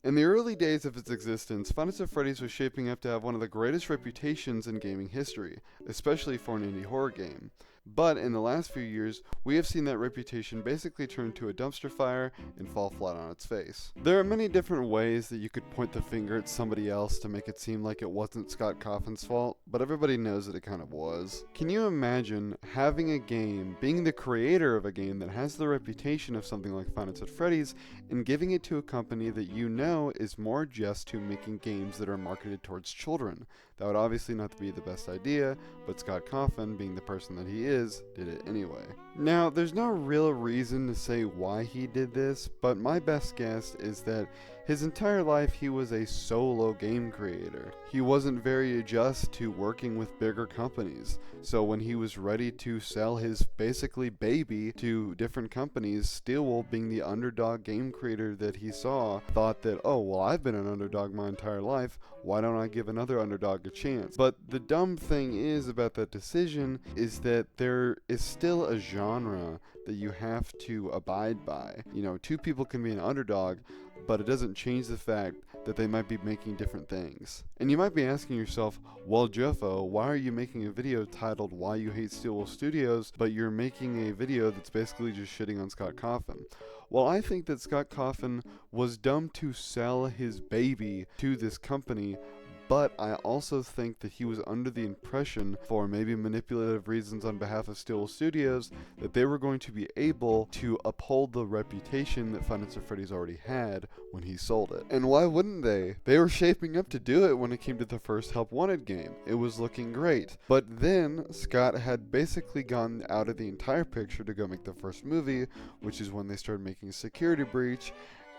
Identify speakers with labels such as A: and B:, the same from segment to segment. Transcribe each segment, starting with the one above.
A: In the early days of its existence, Five Nights at Freddy's was shaping up to have one of the greatest reputations in gaming history, especially for an indie horror game. But in the last few years, we have seen that reputation basically turn to a dumpster fire and fall flat on its face. There are many different ways that you could point the finger at somebody else to make it seem like it wasn't Scott Cawthon's fault, but everybody knows that it kind of was. Can you imagine having a game, being the creator of a game that has the reputation of something like Five Nights at Freddy's, and giving it to a company that you know is more just to making games that are marketed towards children? That would obviously not be the best idea, but Scott Cawthon, being the person that he is, did it anyway. Now, there's no real reason to say why he did this, but my best guess is that his entire life he was a solo game creator. He wasn't very adjust to working with bigger companies, so when he was ready to sell his basically baby to different companies, Stillwell, being the underdog game creator that he saw, thought that, oh, well, I've been an underdog my entire life, why don't I give another underdog a chance? But the dumb thing is about that decision is that there is still a genre that you have to abide by. You know, two people can be an underdog, but it doesn't change the fact that they might be making different things. And you might be asking yourself, well, Juffo, why are you making a video titled Why You Hate Stillwell Studios, but you're making a video that's basically just shitting on Scott Cawthon? Well, I think that Scott Cawthon was dumb to sell his baby to this company, but I also think that he was under the impression, for maybe manipulative reasons on behalf of Stillwell Studios, that they were going to be able to uphold the reputation that Five Nights at Freddy's already had when he sold it. And why wouldn't they? They were shaping up to do it when it came to the first Help Wanted game. It was looking great. But then Scott had basically gone out of the entire picture to go make the first movie, which is when they started making Security Breach,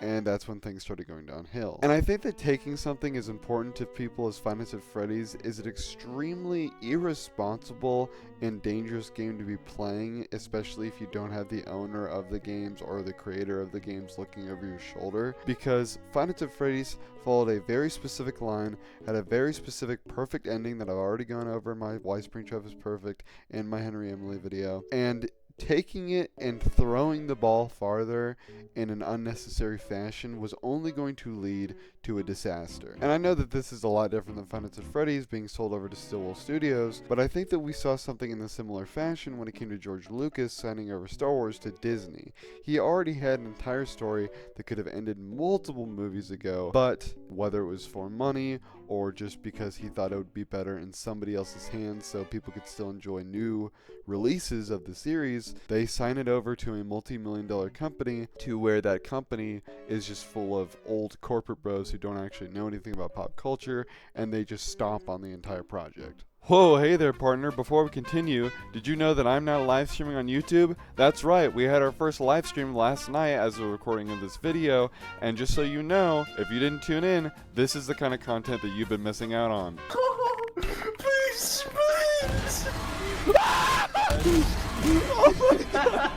A: and that's when things started going downhill. And I think that taking something as important to people as Five Nights at Freddy's is an extremely irresponsible and dangerous game to be playing, especially if you don't have the owner of the games or the creator of the games looking over your shoulder, because Five Nights at Freddy's followed a very specific line, had a very specific perfect ending that I've already gone over in my Why Springtrap is Perfect and my Henry Emily video, and taking it and throwing the ball farther in an unnecessary fashion was only going to lead to a disaster. And I know that this is a lot different than Five Nights at Freddy's being sold over to Stillwell Studios, but I think that we saw something in a similar fashion when it came to George Lucas signing over Star Wars to Disney. He already had an entire story that could have ended multiple movies ago, but whether it was for money or just because he thought it would be better in somebody else's hands so people could still enjoy new releases of the series, they sign it over to a multi-million-dollar company, to where that company is just full of old corporate bros who don't actually know anything about pop culture, and they just stomp on the entire project. Whoa, hey there, partner. Before we continue, did you know that I'm now live streaming on YouTube? That's right, we had our first live stream last night as a recording of this video, and just so you know, if you didn't tune in, this is the kind of content that you've been missing out on.
B: Please, please!
A: Oh my god!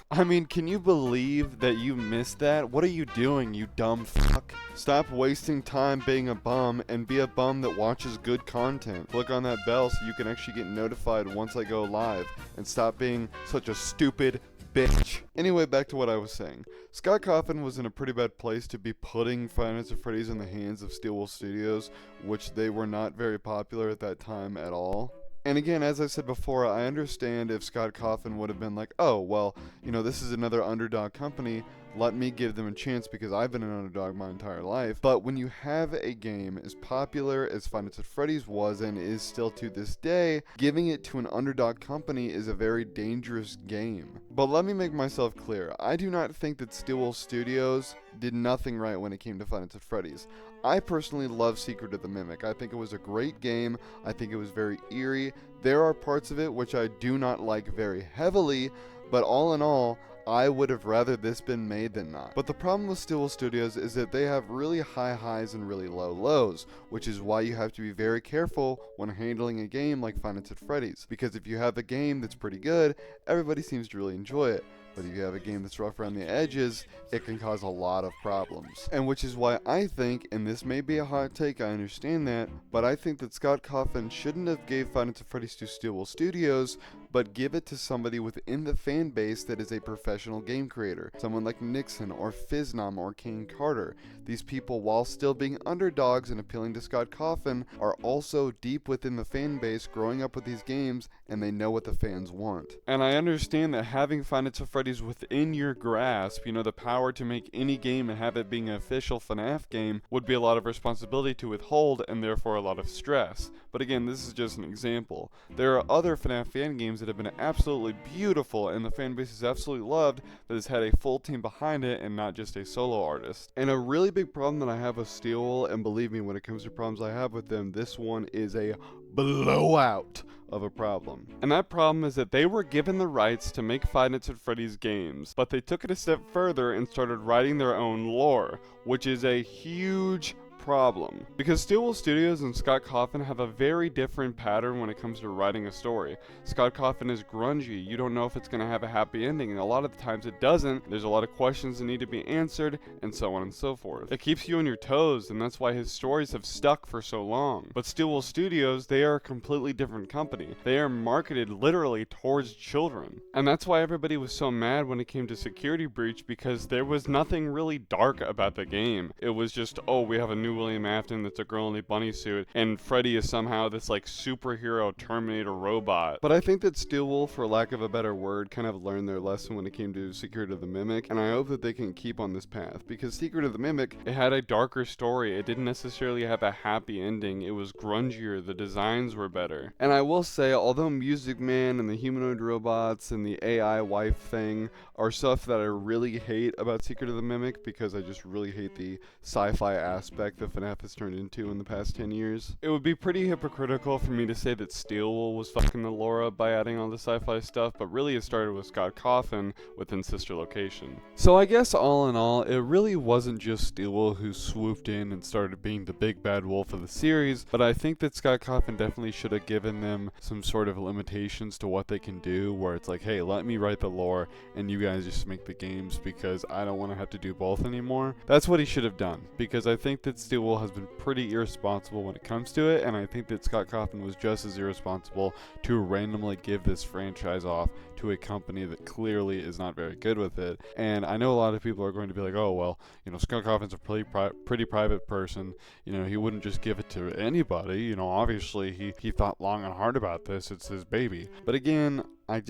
A: I mean, can you believe that you missed that? What are you doing, you dumb fuck? Stop wasting time being a bum and be a bum that watches good content. Click on that bell so you can actually get notified once I go live, and stop being such a stupid bitch. Anyway, back to what I was saying. Scott Cawthon was in a pretty bad place to be putting Five Nights at Freddy's in the hands of Stillwell Studios, which they were not very popular at that time at all. And again, as I said before, I understand if Scott Cawthon would have been like, oh, well, you know, this is another underdog company, let me give them a chance because I've been an underdog my entire life. But when you have a game as popular as Five Nights at Freddy's was and is still to this day, giving it to an underdog company is a very dangerous game. But let me make myself clear. I do not think that Stillwell Studios did nothing right when it came to Five Nights at Freddy's. I personally love Secret of the Mimic. I think it was a great game. I think it was very eerie. There are parts of it which I do not like very heavily, but all in all, I would have rather this been made than not. But the problem with Stillwell Studios is that they have really high highs and really low lows, which is why you have to be very careful when handling a game like Five Nights at Freddy's. Because if you have a game that's pretty good, everybody seems to really enjoy it. But if you have a game that's rough around the edges, it can cause a lot of problems. And which is why I think, and this may be a hot take, I understand that, but I think that Scott Cawthon shouldn't have gave Five Nights at Freddy's to Stillwell Studios but give it to somebody within the fan base that is a professional game creator, someone like Nixon or Fnaf or Kane Carter. These people, while still being underdogs and appealing to Scott Cawthon, are also deep within the fan base, growing up with these games, and they know what the fans want. And I understand that having Five Nights at Freddy's within your grasp, the power to make any game and have it being an official FNAF game, would be a lot of responsibility to withhold and therefore a lot of stress. But again, this is just an example. There are other FNAF fan games that have been absolutely beautiful and the fan base is absolutely loved, that has had a full team behind it and not just a solo artist. And a really big problem that I have with Steelwool, and believe me, when it comes to problems I have with them, this one is a blowout of a problem. And that problem is that they were given the rights to make Five Nights at Freddy's games, but they took it a step further and started writing their own lore, which is a huge problem. Because Steelwool Studios and Scott Cawthon have a very different pattern when it comes to writing a story. Scott Cawthon is grungy. You don't know if it's going to have a happy ending, and a lot of the times it doesn't. There's a lot of questions that need to be answered, and so on and so forth. It keeps you on your toes, and that's why his stories have stuck for so long. But Steelwool Studios, they are a completely different company. They are marketed literally towards children. And that's why everybody was so mad when it came to Security Breach, because there was nothing really dark about the game. It was just, oh, we have a new William Afton that's a girl in a bunny suit, and Freddy is somehow this like superhero Terminator robot. But I think that Steelwool, for lack of a better word, kind of learned their lesson when it came to Secret of the Mimic, and I hope that they can keep on this path, because Secret of the Mimic, it had a darker story. It didn't necessarily have a happy ending. It was grungier. The designs were better. And I will say, although Music Man and the humanoid robots and the AI wife thing are stuff that I really hate about Secret of the Mimic, because I just really hate the sci-fi aspect that FNAF has turned into in the past 10 years. It would be pretty hypocritical for me to say that Steelwool was fucking the lore up by adding all the sci-fi stuff, but really it started with Scott Cawthon within Sister Location. So I guess all in all, it really wasn't just Steelwool who swooped in and started being the big bad wolf of the series, but I think that Scott Cawthon definitely should have given them some sort of limitations to what they can do, where it's like, hey, let me write the lore and you guys just make the games, because I don't want to have to do both anymore. That's what he should have done, because I think that Steelwool has been pretty irresponsible when it comes to it, and I think that Scott Cawthon was just as irresponsible to randomly give this franchise off to a company that clearly is not very good with it. And I know a lot of people are going to be like, oh, well, Scott Cawthon's a pretty private person. He wouldn't just give it to anybody. Obviously he thought long and hard about this. It's his baby. But again, I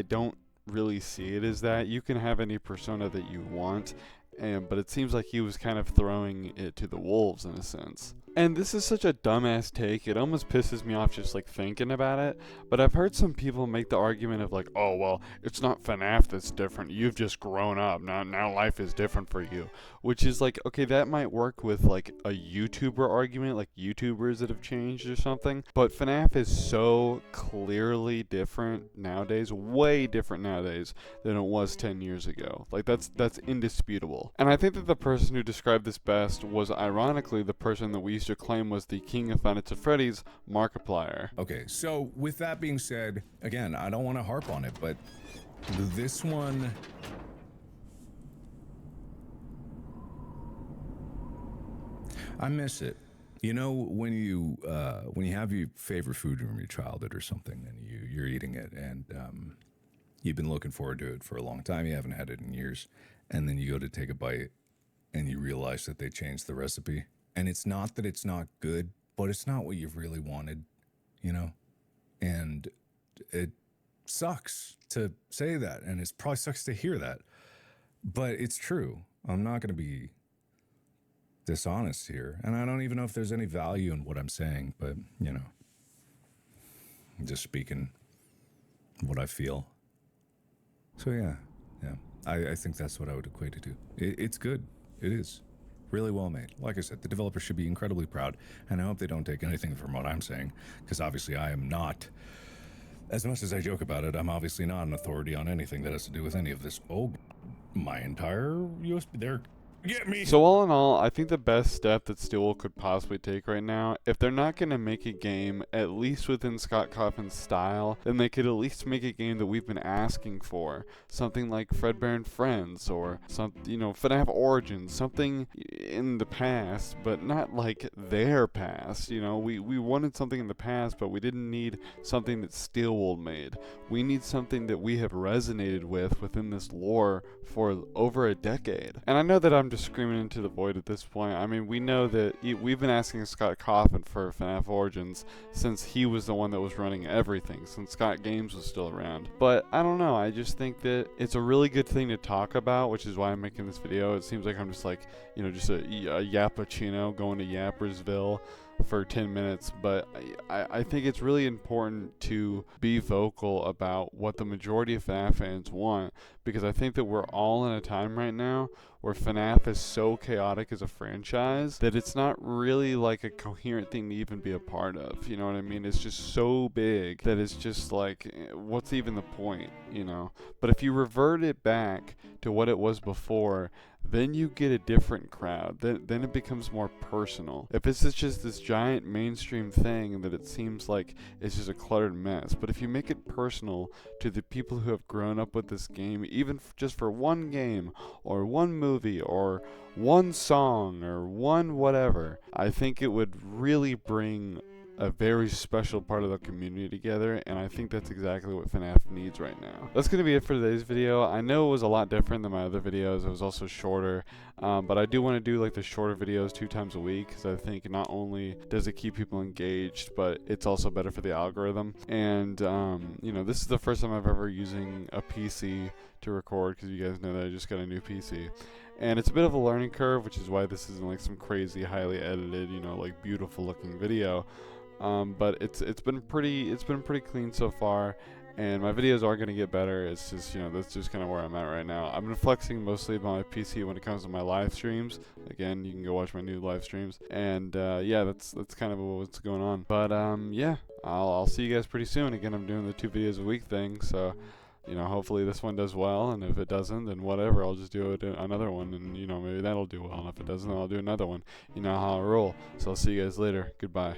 A: don't really see it as that. You can have any persona that you want, but it seems like he was kind of throwing it to the wolves in a sense. And this is such a dumbass take, it almost pisses me off just like thinking about it, but I've heard some people make the argument of like, oh well, it's not FNAF that's different, you've just grown up, now life is different for you. Which is like, okay, that might work with like a YouTuber argument, like YouTubers that have changed or something, but FNAF is so clearly different nowadays, way different nowadays than it was 10 years ago. Like that's indisputable. And I think that the person who described this best was ironically the person that we used to claim was the king of Five Nights at Freddy's, Markiplier.
B: Okay, so with that being said, again, I don't want to harp on it, but this one, I miss it. When you have your favorite food from your childhood or something, and you're eating it, and you've been looking forward to it for a long time, you haven't had it in years, and then you go to take a bite, and you realize that they changed the recipe. And it's not that it's not good, but it's not what you've really wanted, And it sucks to say that, and it probably sucks to hear that. But it's true. I'm not going to be dishonest here. And I don't even know if there's any value in what I'm saying, but, I'm just speaking what I feel. So, yeah. I think that's what I would equate it to. It's good. It is. Really well made. Like I said, the developers should be incredibly proud, and I hope they don't take anything from what I'm saying, because obviously I am not, as much as I joke about it, I'm obviously not an authority on anything that has to do with any of this. Oh, my entire USB there. Get me!
A: So all in all, I think the best step that Steelwool could possibly take right now, if they're not going to make a game, at least within Scott Cawthon's style, then they could at least make a game that we've been asking for. Something like Fredbear and Friends, or FNAF Origins, something in the past, but not like their past. You know, we wanted something in the past, but we didn't need something that Steelwold made. We need something that we have resonated with within this lore for over a decade. And I know that I'm just screaming into the void at this point. I mean, we know that we've been asking Scott Coffin for FNAF Origins since he was the one that was running everything, since Scott Games was still around. But I don't know, I just think that it's a really good thing to talk about, which is why I'm making this video. It seems like I'm just like, you know, just a Yappuccino going to Yappersville for 10 minutes, but I think it's really important to be vocal about what the majority of FNAF fans want, because I think that we're all in a time right now where FNAF is so chaotic as a franchise that it's not really like a coherent thing to even be a part of, you know what I mean? It's just so big that it's just like, what's even the point, you know? But if you revert it back to what it was before, then you get a different crowd. Then it becomes more personal. If it's just this giant mainstream thing that it seems like it's just a cluttered mess, but if you make it personal to the people who have grown up with this game, even just for one game or one movie or one song or one whatever, I think it would really bring a very special part of the community together, and I think that's exactly what FNAF needs right now. That's going to be it for today's video. I know it was a lot different than my other videos. It was also shorter, but I do want to do like the shorter videos 2 times a week, because I think not only does it keep people engaged, but it's also better for the algorithm. And you know, this is the first time I've ever using a PC to record, because you guys know that I just got a new PC. And it's a bit of a learning curve, which is why this isn't like some crazy, highly edited, you know, like beautiful looking video. But it's been pretty clean so far, and my videos are gonna get better. It's just, you know, that's just kind of where I'm at right now. I've been flexing mostly about my PC when it comes to my live streams. Again, you can go watch my new live streams, and yeah, that's kind of what's going on. But yeah, I'll see you guys pretty soon. Again, I'm doing the 2 videos a week thing, so you know, hopefully this one does well, and if it doesn't, then whatever, I'll just do another one, and you know, maybe that'll do well, and if it doesn't, then I'll do another one. You know how I roll. So I'll see you guys later. Goodbye.